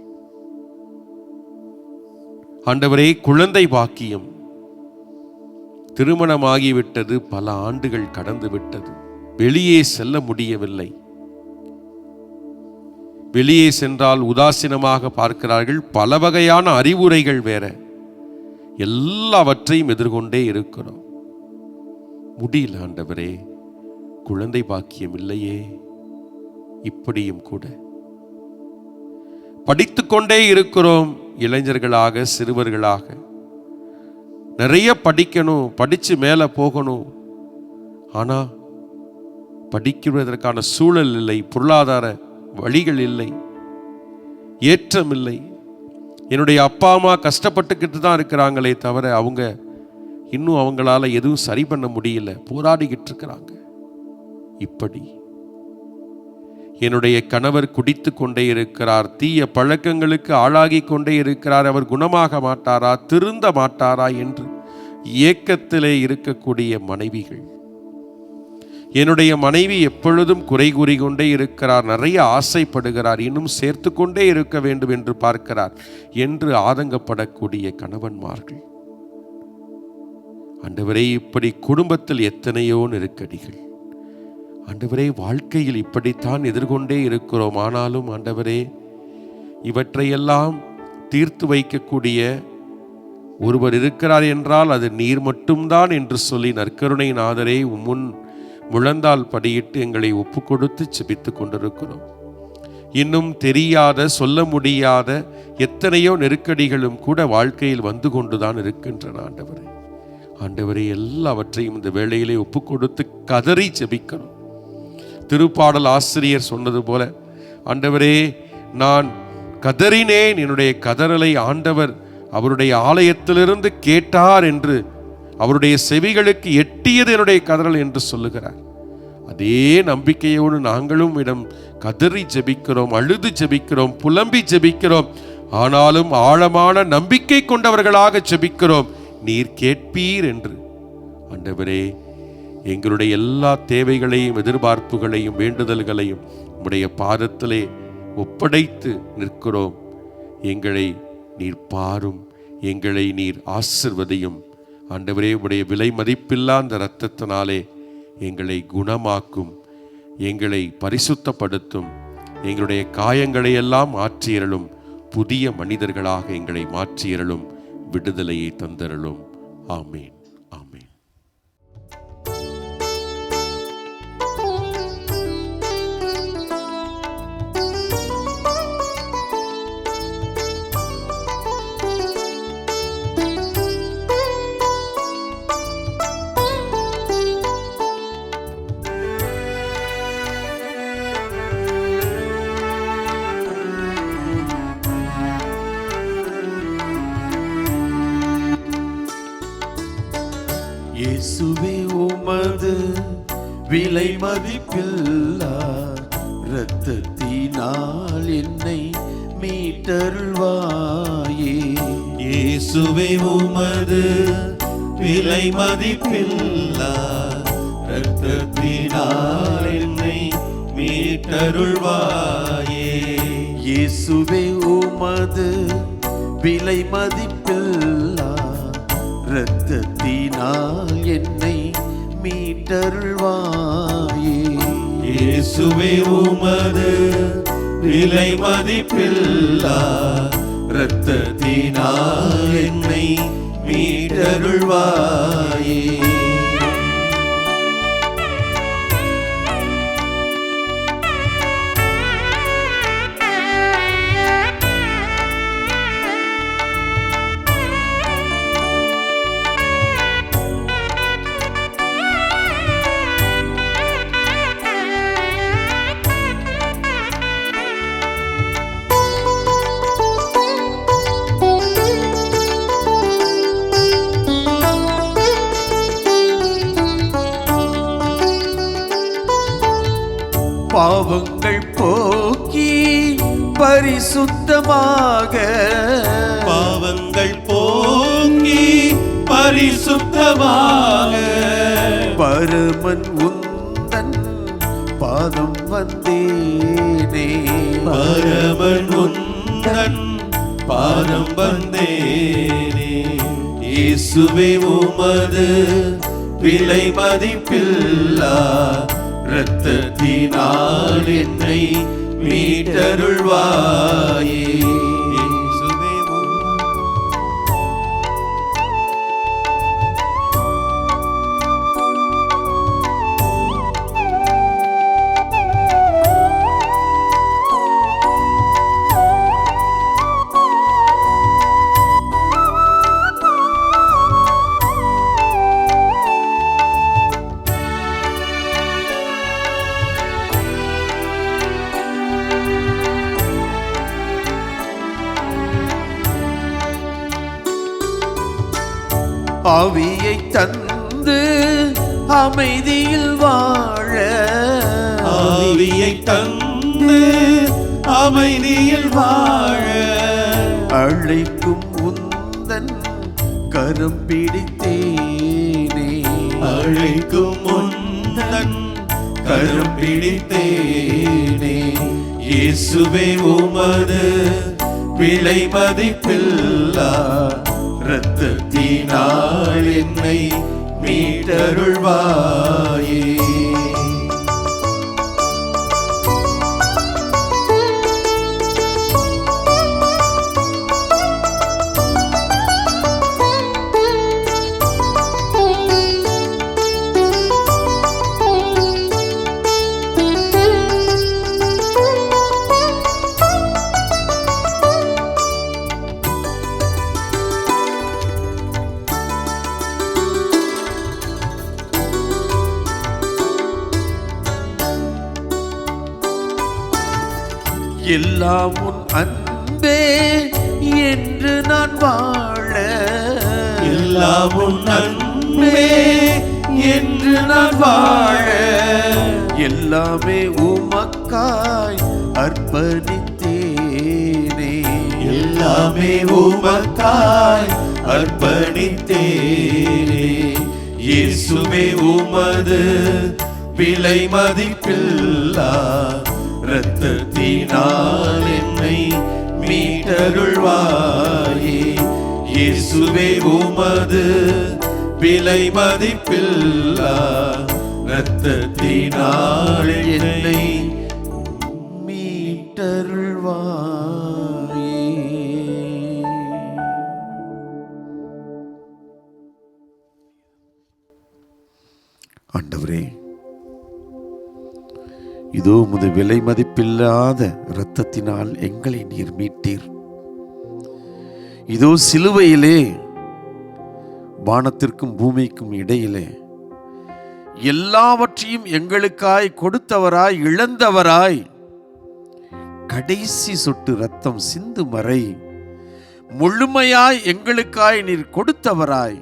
ஆண்டவரே, குழந்தை பாக்கியம், திருமணமாகிவிட்டது, பல ஆண்டுகள் கடந்து விட்டது, வெளியே செல்ல முடியவில்லை. வெளியே சென்றால் உதாசீனமாக பார்க்கிறார்கள், பல வகையான அறிவுரைகள் வேற, எல்லாவற்றையும் எதிர்கொண்டே இருக்கிறோம். முடியல ஆண்டவரே, குழந்தை பாக்கியம் இல்லையே. இப்படியும் கூட படித்துக்கொண்டே இருக்கிறோம். இளைஞர்களாக, சிறுவர்களாக நிறைய படிக்கணும், படித்து மேலே போகணும். ஆனால் படிக்கிறதற்கான சூழல் இல்லை, பொருளாதார வழிகள் இல்லை, ஏற்றம் இல்லை. என்னுடைய அப்பா அம்மா கஷ்டப்பட்டுக்கிட்டு தான் இருக்கிறாங்களே தவிர அவங்க இன்னும் அவங்களால எதுவும் சரி பண்ண முடியல, போராடிக்கிட்டு இருக்கிறாங்க. இப்படி என்னுடைய கணவர் குடித்து கொண்டே இருக்கிறார், தீய பழக்கங்களுக்கு ஆளாகி கொண்டே இருக்கிறார், அவர் குணமாக மாட்டாரா, திருந்த மாட்டாரா என்று ஏக்கத்திலே இருக்கக்கூடிய மனைவிகள். என்னுடைய மனைவி எப்பொழுதும் குறை கூறிக்கொண்டே இருக்கிறார், நிறைய ஆசைப்படுகிறார், இன்னும் சேர்த்து கொண்டே இருக்க வேண்டும் என்று பார்க்கிறார் என்று ஆதங்கப்படக்கூடிய கணவன்மார்கள். ஆண்டவரே, இப்படி குடும்பத்தில் எத்தனையோ நெருக்கடிகள். ஆண்டவரே, வாழ்க்கையில் இப்படித்தான் எதிர்கொண்டே இருக்கிறோம். ஆனாலும் ஆண்டவரே, இவற்றையெல்லாம் தீர்த்து வைக்கக்கூடிய ஒருவர் இருக்கிறார் என்றால் அது நீர் மட்டும்தான் என்று சொல்லி நற்கருணை நாதரே முன் முழந்தால் படியிட்டு எங்களை ஒப்பு கொடுத்து செபித்து கொண்டிருக்கிறோம். இன்னும் தெரியாத, சொல்ல முடியாத எத்தனையோ நெருக்கடிகளும் கூட வாழ்க்கையில் வந்து கொண்டுதான் இருக்கின்றன. ஆண்டவரே, எல்லாவற்றையும் இந்த வேளையிலே ஒப்பு கொடுத்து கதறி செபிக்கணும். திருப்பாடல் ஆசிரியர் சொன்னது போல, ஆண்டவரே, நான் கதறினேன், என்னுடைய கதறலை ஆண்டவர் அவருடைய ஆலயத்திலிருந்து கேட்டார் என்று, அவருடைய செவிகளுக்கு எட்டியது என்னுடைய கதறல் என்று சொல்லுகிறார். அதே நம்பிக்கையோடு நாங்களும் இடம் கதறி ஜெபிக்கிறோம், அழுது ஜெபிக்கிறோம், புலம்பி ஜெபிக்கிறோம். ஆனாலும் ஆழமான நம்பிக்கை கொண்டவர்களாக ஜெபிக்கிறோம், நீர் கேட்பீர் என்று. ஆண்டவரே, எங்களுடைய எல்லா தேவைகளையும், எதிர்பார்ப்புகளையும், வேண்டுதல்களையும் உம்முடைய பாதத்திலே ஒப்படைத்து நிற்கிறோம். எங்களை நீர் பாரும், எங்களை நீர் ஆசிர்வதியும். ஆண்டவரே, உம்முடைய விலை மதிப்பில்லா அந்த இரத்தத்தினாலே எங்களை குணமாக்கும், எங்களை பரிசுத்தப்படுத்தும், எங்களுடைய காயங்களை எல்லாம் மாற்றியறலும், புதிய மனிதர்களாக எங்களை மாற்றியறலும், விடுதலையை தந்தரலும். ஆமேன், ஆமேன். இயேசுவே, உமது விலை மதிப்பில்லா இரத்தத்தினால் என்னை மீட்டருள்வாயே. இயேசுவே, உமது விலை மதிப்பில்லா இரத்தத்தினால் என்னை மீட்டருள்வாயே. இயேசுவே, உமது விலை மதிப்பில்லா இரத்தத்தினால் என்னை மீட்டருள்வாயே. இயேசுவே, உமது விலை மதிப்பில்லா இரத்தத்தினால் என்னை மீட்டருள்வாயே. பாவங்கள் போக்கி பரிசுத்தமாக, பாவங்கள் போக்கி பரிசுத்தமாக, பரமன் உந்தன் பாதம் வந்தேனே. பரமன் உந்தன் பாதம் வந்தேனே. இயேசுவே, உமது விலை மதிப்பில்லா இரத்தத்தினால் என்னை மீட்டருள்வாயே. இயேசுவே, தந்து அமைதியில் வாழ, ஆவியை தந்து அமைதியில் வாழ, அழைக்கும் உந்தன் கரம் பிடித்தேனே, அழைக்கும் முந்தன் கரம் பிடித்தேனே. இயேசுவே உமது விலை மதிப்பில்லா இரத்தத்தினால் என்னை மீட்டருள்வாயே. எல்லாம் உன் அன்பே என்று நான் வாழ, எல்லாம் உன் அன்பே என்று நான் வாழ, எல்லாமே உமக்காய் அர்ப்பணித்தேனே, எல்லாமே உமக்காய் அர்ப்பணித்தேனே. இயேசுவே உமது விலை மதிப்பில்லா இரத்தத்தினால் என்னை மீட்டருள்வாயே. இயேசுவே உமது விலை மதிப்பில்லா இரத்தத்தினால் என்னை மீட்டருள்வாயே. ஆண்டவரே, இதோ உமது விலை மதிப்பில்லாத இரத்தத்தினால் எங்களை நீர் மீட்டீர். இதோ சிலுவையிலே வானத்திற்கும் பூமிக்கும் இடையிலே எல்லாவற்றையும் எங்களுக்காய் கொடுத்தவராய், இழந்தவராய், கடைசி சொட்டு இரத்தம் சிந்தும் வரை முழுமையாய் எங்களுக்காய் நீர் கொடுத்தவராய்,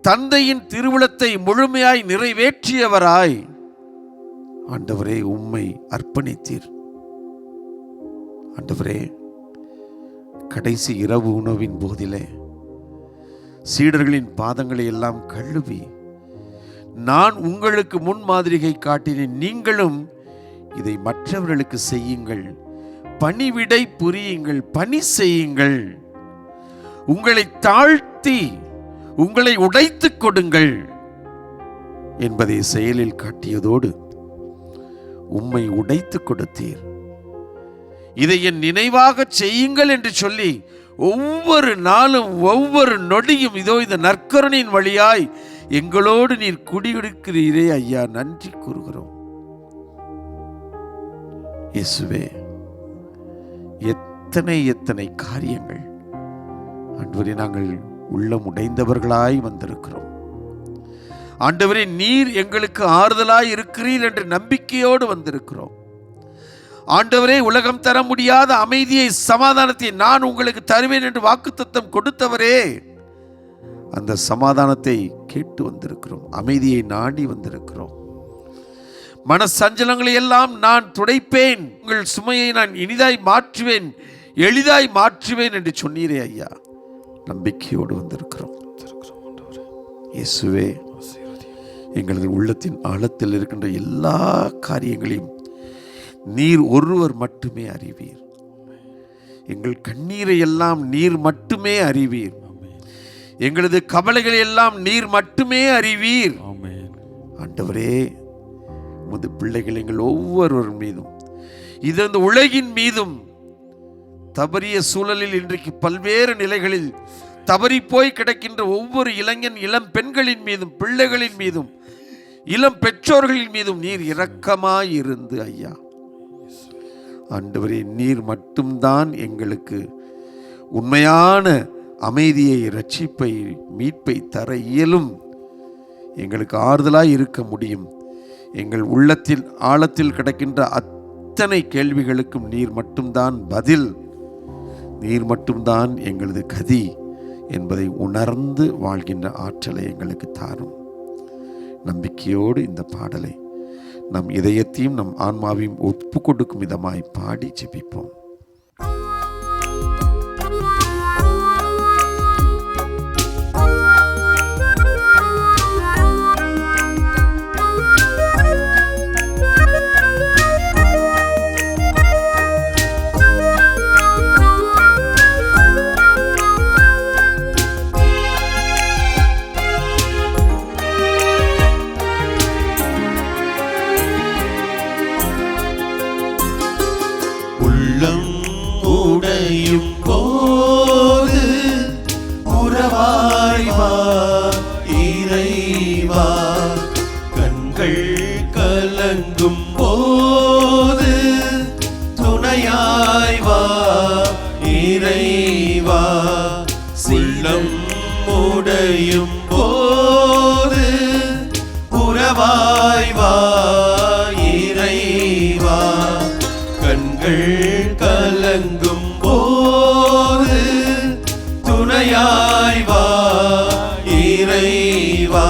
தந்தையின் திருவுளத்தை முழுமையாய் நிறைவேற்றியவராய் ஆண்டவரே உம்மை அர்ப்பணித்தீர். ஆண்டவரே, கடைசி இரவு உணவின் போதிலே சீடர்களின் பாதங்களை எல்லாம் கழுவி, நான் உங்களுக்கு முன்மாதிரிகை காட்டினேன், நீங்களும் இதை மற்றவர்களுக்கு செய்யுங்கள், பணிவிடை புரியுங்கள், பணி செய்யுங்கள், உங்களை தாழ்த்தி உங்களை உடைத்துக் கொடுங்கள் என்பதை செயலில் காட்டியதோடு உம்மை உடைத்துக் கொடுத்தீர். இதை என் நினைவாக செய்யுங்கள் என்று சொல்லி ஒவ்வொரு நாளும் ஒவ்வொரு நொடியும் இதோ இந்த நற்கருணையின் வழியாய் எங்களோடு நீர் குடியிருக்கிறீரே ஐயா, நன்றி கூறுகிறோம். இயேசுவே, எத்தனை எத்தனை காரியங்கள் ஆண்டவரே நாங்கள் உள்ளம் உடைந்தவர்களாய் வந்திருக்கிறோம். ஆண்டவரே, நீர் எங்களுக்கு ஆறுதலாய் இருக்கிறீர் என்ற நம்பிக்கையோடு வந்திருக்கிறோம். ஆண்டவரே, உலகம் தர முடியாத அமைதியை, சமாதானத்தை நான் உங்களுக்கு தருவேன் என்று வாக்குத்தத்தம் கொடுத்தவரே, அந்த சமாதானத்தை கேட்டு வந்திருக்கிறோம், அமைதியை நாடி வந்திருக்கிறோம். மன சஞ்சலங்களை எல்லாம் நான் துடைப்பேன், உங்கள் சுமையை நான் இனிதாய் மாற்றுவேன், எளிதாய் மாற்றுவேன் என்று சொன்னீரே ஐயா, நம்பிக்கையோடு வந்திருக்கிறோம். இயேசுவே, எங்களது உள்ளத்தின் ஆழத்தில் இருக்கின்ற எல்லா காரியங்களையும் நீர் ஒருவர் மட்டுமே அறிவீர். எங்கள் கண்ணீரை எல்லாம் நீர் மட்டுமே அறிவீர். எங்களது கவலைகளை எல்லாம் நீர் மட்டுமே அறிவீர். ஆண்டவரே, உமது பிள்ளைகள் எங்கள் ஒவ்வொருவர் மீதும், இது இந்த உலகின் மீதும், தவறிய சூழலில் இன்றைக்கு பல்வேறு நிலைகளில் தவறி போய் கிடக்கின்ற ஒவ்வொரு இளைஞன், இளம் பெண்களின் மீதும், பிள்ளைகளின் மீதும், இளம் பெற்றோர்களின் மீதும் நீர் இரக்கமாயிருந்து ஐயா, ஆண்டவரே, நீர் மட்டும்தான் எங்களுக்கு உண்மையான அமைதியை, இரட்சிப்பை, மீட்பை தர இயலும். எங்களுக்கு ஆறுதலாய் இருக்க முடியும். எங்கள் உள்ளத்தில் ஆழத்தில் கிடக்கின்ற அத்தனை கேள்விகளுக்கும் நீர் மட்டும்தான் பதில். நீர் மட்டும்தான் எங்களது கதி என்பதை உணர்ந்து வாழ்கின்ற ஆற்றலை எங்களுக்கு தாரும். நம்பிக்கையோடு இந்த பாடலை நம் இதயத்தையும் நம் ஆன்மாவையும் ஒப்பு கொடுக்கும் விதமாய் பாடி ஜெபிப்போம். உள்ளம் உடையும் போது உறவாய் வா இறைவா, கண்கள் கலங்கும் போது துணையாய் வா இறைவா, உள்ளம் உடையும் போது உறவாய் வா இறைவா, கண்கள் கலங்கும் போது துணையாய் வா இறைவா,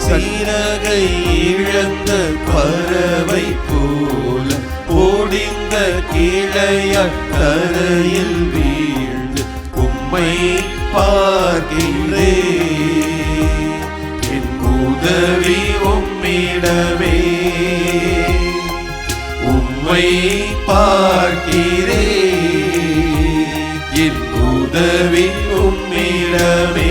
சிறகை இழந்த பறவை போல ஓடிந்த கிளையாய் தரையில் வீழ்ந்து உம்மை பார்க்கிறேன், என் உதவி உம்மிடமே, உம்மை பார்க்கிறேன், என் உதவி உம்மிடமே.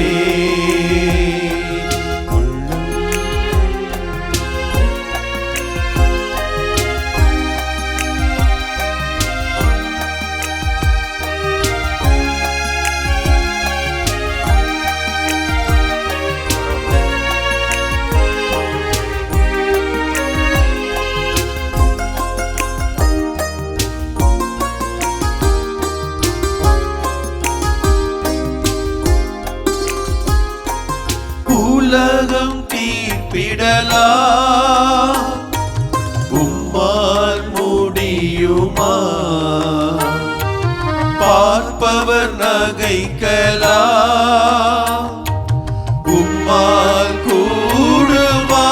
உலகம் தீர்ப்பிடலாம், உம்மால் முடியுமா? பார்ப்பவர் நகைக்கலாம், உம்மால் கூடுமா?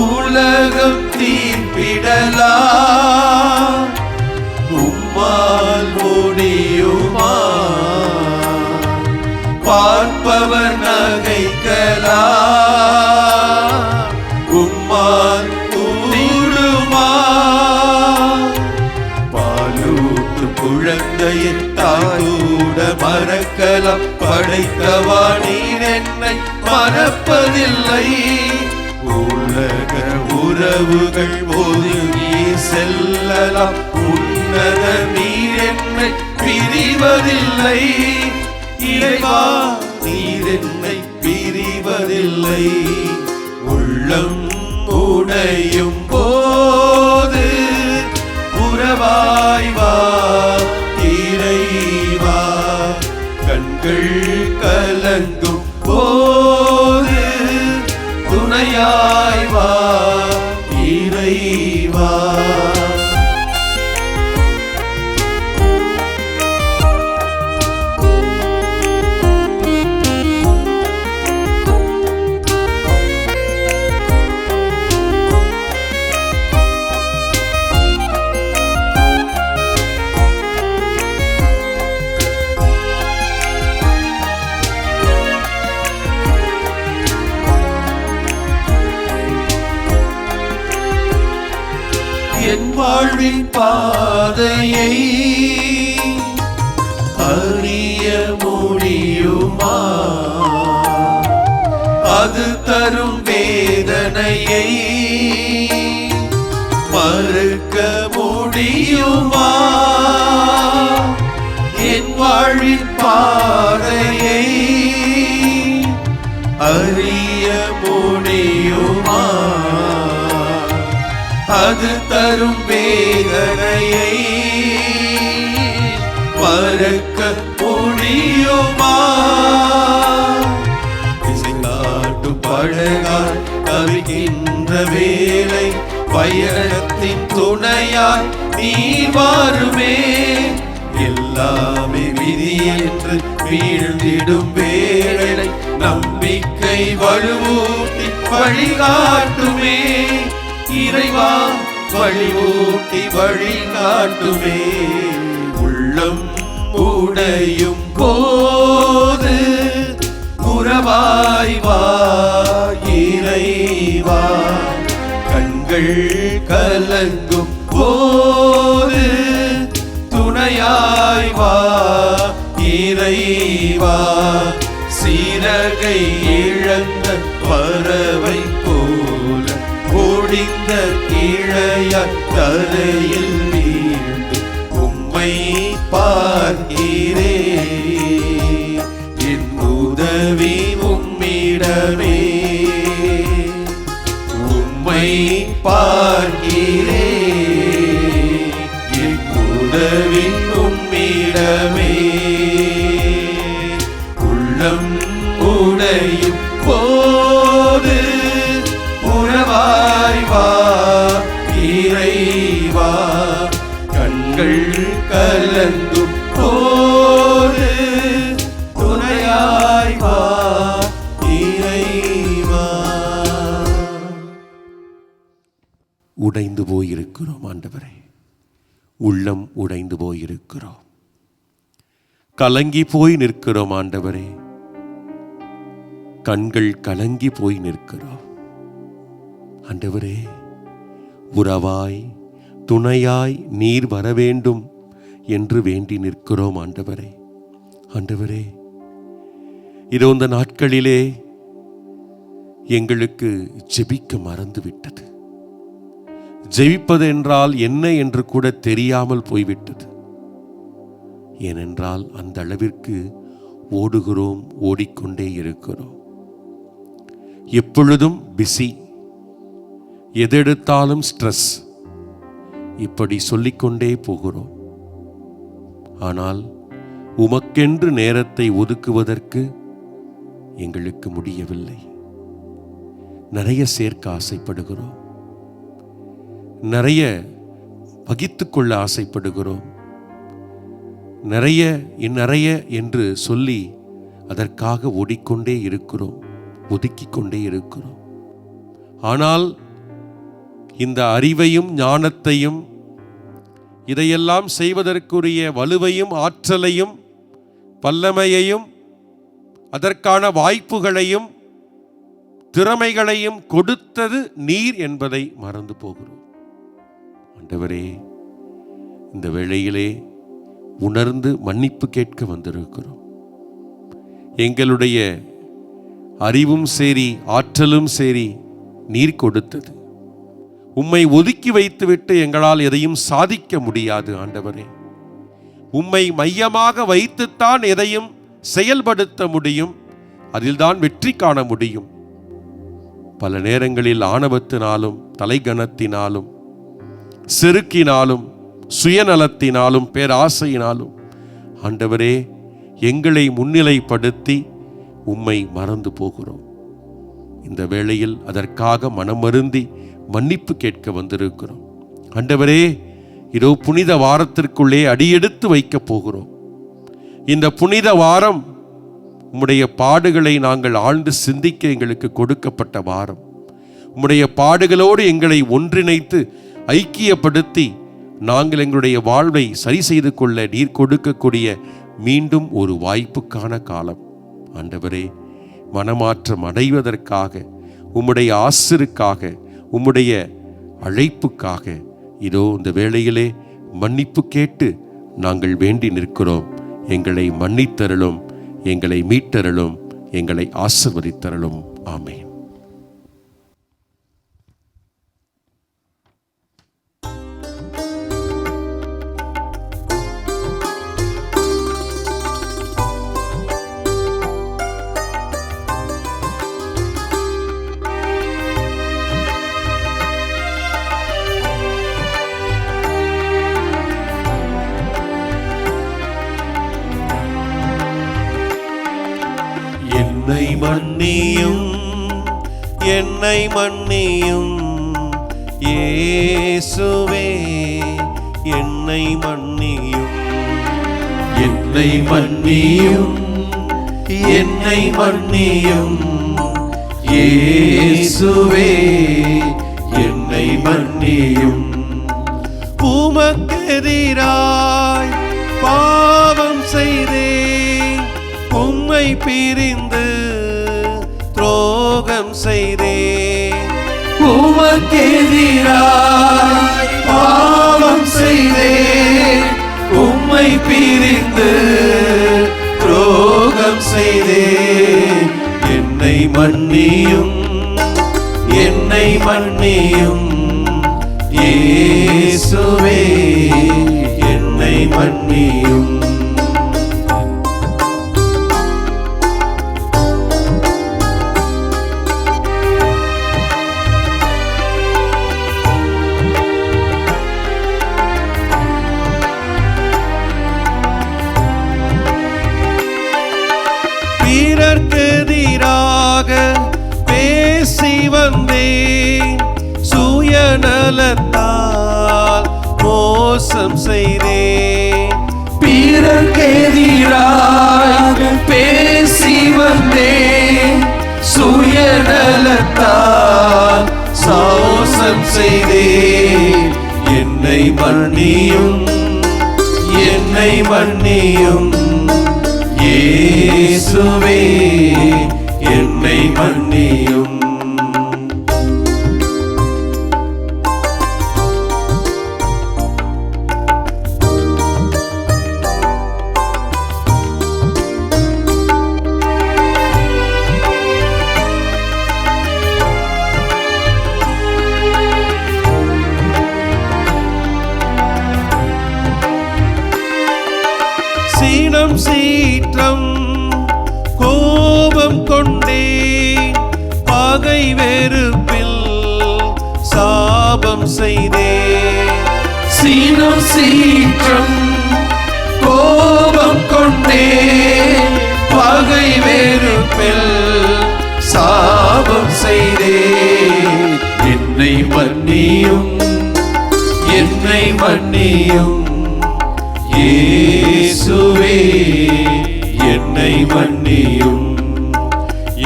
உலகம் தீர்ப்பிடலாம், உம்மால் முடியுமா? பார்ப்பவர் நகைக்கலாம், உம்மால் கூடுமா? பாலூட்டு குழந்தையை தாயூட மறக்கலாம், படைத்தவா நீர் என்னை மறப்பதில்லை, உலக உறவுகள் ஒதுங்கி செல்லலாம், உன்னத நீர் என்னை பிரிவதில்லை, இறைவா நீர் என்னை பிரிவதில்லை, உள்ளம் உடையும் போது உறவாய் வா இறைவா, கண்கள் கலங்கும் போது துணையாய் வா இறைவா. என் வாழ்வின் பாதையை அறிய முடியுமா? அது தரும் வேதனையை மறுக்க முடியுமா? என் வாழ்வின் பாதையை அறிய முடியுமா? அது தரும் வேதனையை மறக்க முடியுமா? இசைநாட்டு பழகாய் தவிக்கின்ற வேலை பயணத்தின் துணையாய் நீ வாருமே, எல்லாமே விதி என்று வீழ்ந்திடும் வேளை நம்பிக்கை வலுவூட்டி வழிகாட்டுமே. இறைவா வழிவூட்டி வழிகாட்டுமே. உள்ளம் உடையும் போது உறவாய் வா இறைவா. கண்கள் கலங்கும் போது துணையாய் வா இறைவா. சீரகை இழந்த பறவை போல ஒடிந்த இழையாய் தரையில் வீழ்ந்து உம்மை பார்க்கிறே. என் உதவி உம்மிடமே. உம்மை பார்க்கிறே. என் உதவி உம்மிடமே. உள்ளம் உடையும் போது உறவாய் வா இறைவா. கண்கள் கலங்கும் போது துணையாய் வா இறைவா. உடைந்து போயிருக்கிறோம் ஆண்டவரே. உள்ளம் உடைந்து போயிருக்கிறோம். கலங்கி போய் நிற்கிறோம் ஆண்டவரே. கண்கள் கலங்கி போய் நிற்கிறோம் ஆண்டவரே. உறவாய் துணையாய் நீர் வர வேண்டும் என்று வேண்டி நிற்கிறோம் ஆண்டவரே. ஆண்டவரே, இதோ இந்த நாட்களிலே எங்களுக்கு ஜெபிக்க மறந்துவிட்டது. ஜெபிப்பது என்றால் என்ன என்று கூட தெரியாமல் போய்விட்டது. ஏனென்றால் அந்த அளவிற்கு ஓடுகிறோம், ஓடிக்கொண்டே இருக்கிறோம். எப்பொழுதும் பிஸி, எதெடுத்தாலும் ஸ்ட்ரெஸ், இப்படி சொல்லிக்கொண்டே போகிறோம். ஆனால் உமக்கென்று நேரத்தை ஒதுக்குவதற்கு எங்களுக்கு முடியவில்லை. நிறைய சேர்க்க ஆசைப்படுகிறோம், நிறைய வகித்துக்கொள்ள ஆசைப்படுகிறோம், நிறைய என்று சொல்லி அதற்காக ஓடிக்கொண்டே இருக்கிறோம், ஒதுக்கிக் கொண்டே இருக்கிறோம். ஆனால் இந்த அறிவையும் ஞானத்தையும் இதையெல்லாம் செய்வதற்குரிய வலுவையும் ஆற்றலையும் வல்லமையையும் அதற்கான வாய்ப்புகளையும் திறமைகளையும் கொடுத்தது நீர் என்பதை மறந்து போகிறோம். ஆண்டவரே, இந்த வேளையிலே உணர்ந்து மன்னிப்பு கேட்க வந்திருக்கிறோம். எங்களுடைய அறிவும் சரி ஆற்றலும் சரி நீர் கொடுத்தது. உம்மை ஒதுக்கி வைத்துவிட்டு எங்களால் எதையும் சாதிக்க முடியாது ஆண்டவரே. உம்மை மையமாக வைத்துத்தான் எதையும் செயல்படுத்த முடியும், அதில்தான் வெற்றி காண முடியும். பல நேரங்களில் ஆணவத்தினாலும் தலைகணத்தினாலும் செருக்கினாலும் சுயநலத்தினாலும் பேராசையினாலும் ஆண்டவரே எங்களை முன்னிலைப்படுத்தி உம்மை மறந்து போகிறோம். இந்த வேளையில் அதற்காக மனமருந்தி மன்னிப்பு கேட்க வந்திருக்கிறோம். ஆண்டவரே, இதோ புனித வாரத்திற்குள்ளே அடியெடுத்து வைக்கப் போகிறோம். இந்த புனித வாரம் உம்முடைய பாடுகளை நாங்கள் ஆழ்ந்து சிந்திக்க எங்களுக்கு கொடுக்கப்பட்ட வாரம். உம்முடைய பாடுகளோடு எங்களை ஒன்றிணைத்து ஐக்கியப்படுத்தி நாங்கள் எங்களுடைய வாழ்வை சரி செய்து கொள்ள நீர் கொடுக்கக்கூடிய மீண்டும் ஒரு வாய்ப்புக்கான காலம். ஆண்டவரே, மனமாற்றம் அடைவதற்காக, உம்முடைய ஆசிருக்காக, உம்முடைய அழைப்புக்காக இதோ இந்த வேளையிலே மன்னிப்பு கேட்டு நாங்கள் வேண்டி நிற்கிறோம். எங்களை மன்னித்தருளும், எங்களை மீட்டருளும், எங்களை ஆசீர்வதித்தருளும். ஆமென். என்னை மன்னியும், என்னை மன்னியும் இயேசுவே, என்னை மன்னியும். என்னை மன்னியும், என்னை மன்னியும் இயேசுவே, என்னை மன்னியும். உமக்கெதிராய் பாவம் செய்தேன், உம்மை பிரிந்து துரோகம் செய்தேன். உமக்கெதிராய் பாவம் செய்தேன், உம்மை பிரிந்து துரோகம் செய்தேன். என்னை மன்னியும், என்னை மன்னியும் இயேசுவே, என்னை மன்னியும். பிறர்க்கெதிராக பேசி வந்தேன், சுயநலத்தால் மோசம் செய்தேன். பிறர்க்கெதிராக பேசி வந்தேன், சுயநலத்தால் மோசம் செய்தேன். என்னை மன்னியும், என்னை மன்னியும் இயேசுவே, என்னை மன்னியும். சீனம் சீற்றம் கோபம் கொண்டேன், பகை வெறுப்பில் சாபம் செய்தேன். சீனம் சீற்றம் கோபம் கொண்டேன், பகை வெறுப்பில் சாபம் செய்தேன். என்னை மன்னியும், என்னை மன்னியும் இயேசுவே, என்னை மன்னியும்.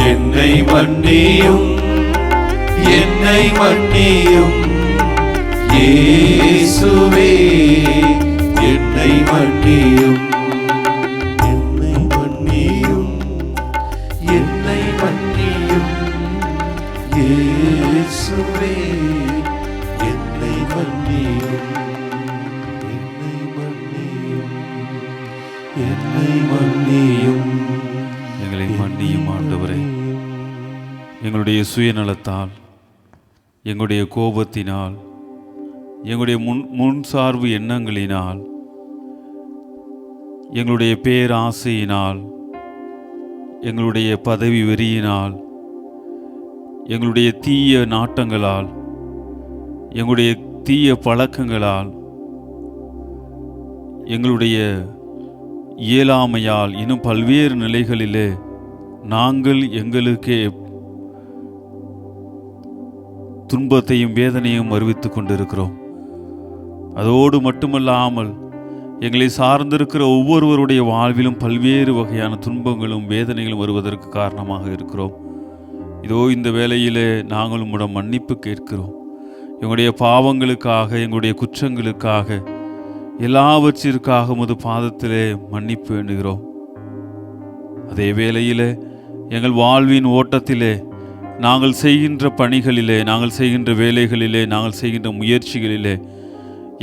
என்னை மன்னியும், என்னை மன்னியும் இயேசுவே, என்னை மன்னியும். என்னை மன்னியும், என்னை மன்னியும் இயேசுவே, என்னை மன்னியும். என்னை மன்னியும், எங்களை மன்னியும் ஆண்டவரே. எங்களுடைய சுயநலத்தால், எங்களுடைய கோபத்தினால், எங்களுடைய முன்சார்பு எண்ணங்களினால், எங்களுடைய பேராசையினால், எங்களுடைய பதவி வெறியினால், எங்களுடைய தீய நாட்டங்களால், எங்களுடைய தீய பழக்கங்களால், எங்களுடைய இயலாமையால், இன்னும் பல்வேறு நிலைகளிலே நாங்கள் எங்களுக்கே துன்பத்தையும் வேதனையும் அறிவித்துக் கொண்டிருக்கிறோம். அதோடு மட்டுமல்லாமல் எங்களை சார்ந்திருக்கிற ஒவ்வொருவருடைய வாழ்விலும் பல்வேறு வகையான துன்பங்களும் வேதனைகளும் வருவதற்கு காரணமாக இருக்கிறோம். இதோ இந்த வேளையிலே நாங்கள் உம்மிடம் மன்னிப்பு கேட்கிறோம். எங்களுடைய பாவங்களுக்காக, எங்களுடைய குற்றங்களுக்காக, எல்லாவற்றிற்காக உமது பாதத்திலே மன்னிப்பு வேண்டுகிறோம். அதே வேளையிலே எங்கள் வாழ்வின் ஓட்டத்திலே, நாங்கள் செய்கின்ற பணிகளிலே, நாங்கள் செய்கின்ற வேலைகளிலே, நாங்கள் செய்கின்ற முயற்சிகளிலே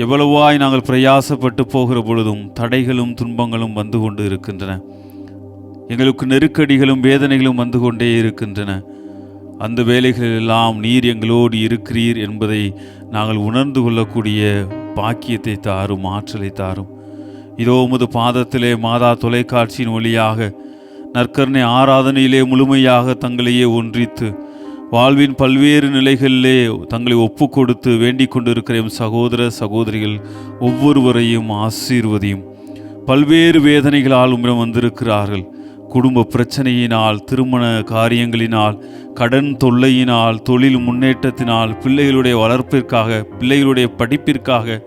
எவ்வளவாய் நாங்கள் பிரயாசப்பட்டு போகிற பொழுதும் தடைகளும் துன்பங்களும் வந்து கொண்டு இருக்கின்றன. எங்களுக்கு நெருக்கடிகளும் வேதனைகளும் வந்து கொண்டே இருக்கின்றன. அந்த வேலைகளெல்லாம் நீர் எங்களோடு இருக்கிறீர் என்பதை நாங்கள் உணர்ந்து கொள்ளக்கூடிய பாக்கியத்தை தாரும், ஆற்றலை தாரும். இதோ உமது பாதத்திலே மாதா தொலைக்காட்சியின் வழியாக நற்கருணை ஆராதனையிலே முழுமையாக தங்களையே ஒன்றித்து வாழ்வின் பல்வேறு நிலைகளிலே தங்களை ஒப்பு கொடுத்து வேண்டிக் கொண்டிருக்கிற சகோதர சகோதரிகள் ஒவ்வொருவரையும் ஆசீர்வதியும். பல்வேறு வேதனைகளால் உம்மிடம் வந்திருக்கிறார்கள். குடும்ப பிரச்சனையினால், திருமண காரியங்களினால், கடன் தொல்லையினால், தொழில் முன்னேற்றத்தினால், பிள்ளைகளுடைய வளர்ப்பிற்காக, பிள்ளைகளுடைய படிப்பிற்காக,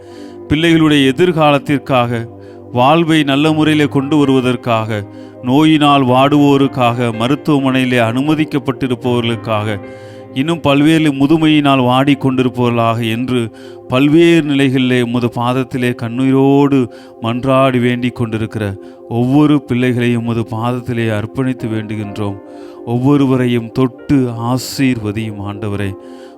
பிள்ளைகளுடைய எதிர்காலத்திற்காக வாழ்வை நல்ல முறையில் கொண்டு வருவதற்காக, நோயினால் வாடுவோருக்காக, மருத்துவமனையிலே அனுமதிக்கப்பட்டிருப்பவர்களுக்காக, இன்னும் பல்வேறு முதுமையினால் வாடிக்கொண்டிருப்பவர்களாக என்று பல்வேறு நிலைகளிலே உமது பாதத்திலே கண்ணீரோடு மன்றாடி வேண்டிக் கொண்டிருக்கிற ஒவ்வொரு பிள்ளைகளையும் உமது பாதத்திலே அர்ப்பணித்து வேண்டுகின்றோம். ஒவ்வொருவரையும் தொட்டு ஆசீர்வதியும் ஆண்டவரே.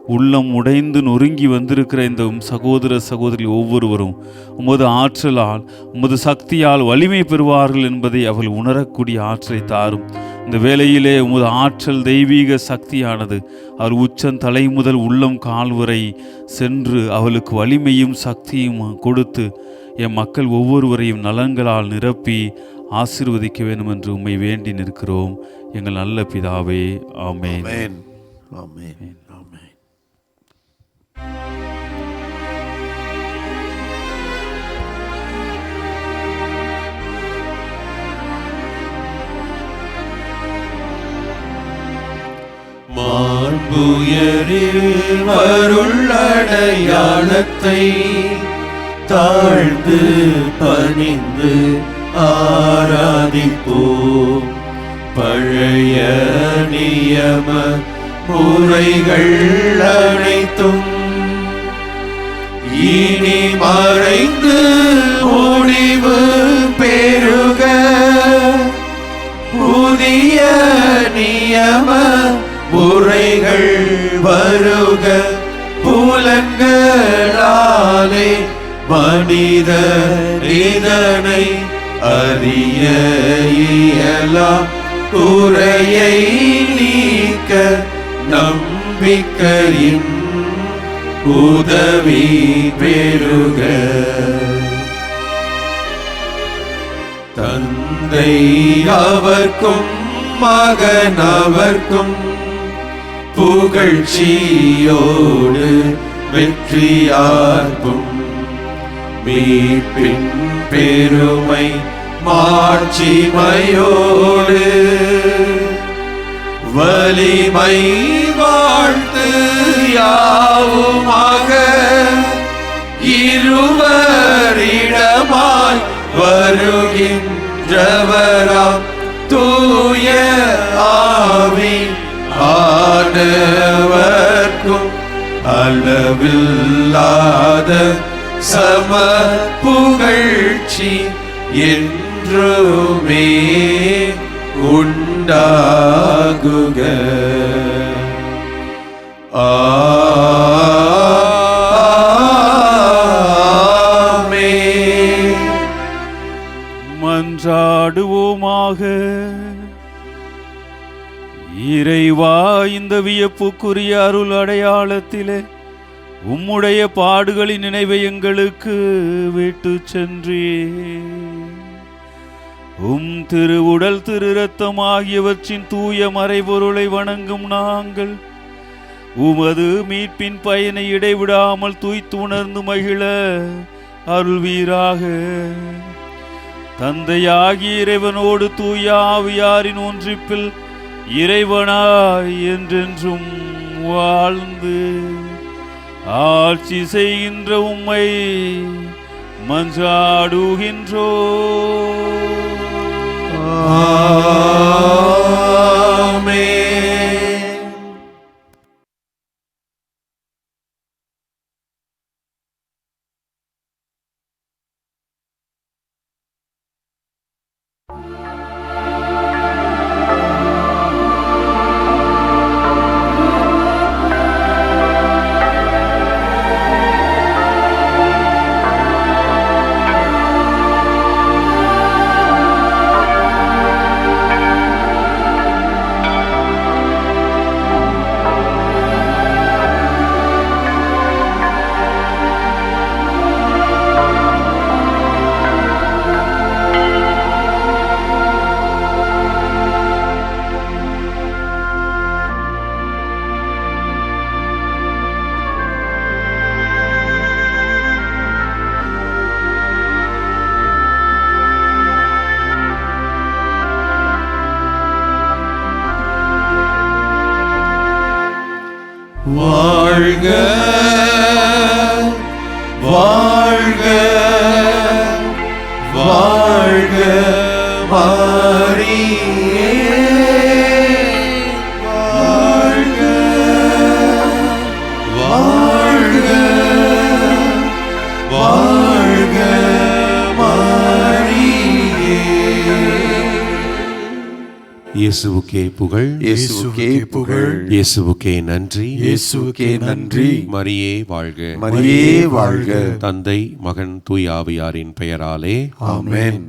உள்ளம் உடைந்து நொறுங்கி வந்திருக்கிற இந்த சகோதர சகோதரி ஒவ்வொருவரும் உமது ஆற்றலால், உமது சக்தியால் வலிமை பெறுவார்கள் என்பதை அவள் உணரக்கூடிய ஆற்றலை தாரும். இந்த வேளையிலே உமது ஆற்றல் தெய்வீக சக்தியானது அவர் உச்சந்தலை முதல் உள்ளம் கால் வரை சென்று அவளுக்கு வலிமையும் சக்தியும் கொடுத்து என் மக்கள் ஒவ்வொருவரையும் நலன்களால் நிரப்பி ஆசீர்வதிக்க வேண்டும் என்று உம்மை வேண்டி நிற்கிறோம் எங்கள் நல்ல பிதாவே. ஆமென். ஆமென். ஆமென். ஆமென். மாண்புயரில் வருள்ளடையாளத்தை தாழ்ந்து பணிந்து ஆராதிப்போம். பழைய நியம முறைகள் அனைத்தும் இனி மறைந்து முடிவு பெறுக. புதிய நியம முறைகள் வருக. புலன்களாலே மனிதர் இதனை அறிய இயலாம். குறையை நீக்க நம்பிக்கையின் உதவி பெறுக. தந்தை அவர்க்கும் மகன் அவர்க்கும் புகழ்ச்சியோடு வெற்றியார்க்கும் மீட்பின் பெருமை மாட்சிமையோடு வலிமை வாழ்த்து யாவுமாக இருவரிடமாய் வருகின்றவராம் தூய ஆவி ஆனவர்க்கும் அளவில்லாத சம புகழ்ச்சி என்றுமே உண்டாகுக. ஆமென். மன்றாடுவோமாக. இறைவா, இந்த வியப்புக்குரிய அருள் அடையாளத்திலே உம்முடைய பாடுகளின் நினைவை எங்களுக்கு விட்டு சென்றே. திருவுடல் திரு இரத்தம் ஆகியவற்றின் தூய மறைபொருளை வணங்கும் நாங்கள் உமது மீட்பின் பயனை இடைவிடாமல் தூய்த்து உணர்ந்து மகிழ அருள்வீராக. தந்தையாகிய இறைவனோடு தூய ஆவியாரின் ஒன்றிப்பில் இறைவனாய் என்றென்றும் வாழ்ந்து ஆட்சி செய்கின்ற உம்மை மன்றாடுகின்றோ. ஆமென். வாழ்க வாழ்க வாழ்க. இயேசுவுக்கே புகழ், இயேசுவுக்கே புகழ், இயேசுவுக்கே நன்றி, இயேசுவுக்கே நன்றி. மரியே வாழ்க, மரியே வாழ்க. தந்தை மகன் தூய் ஆவியாரின் பெயராலே ஆமென்.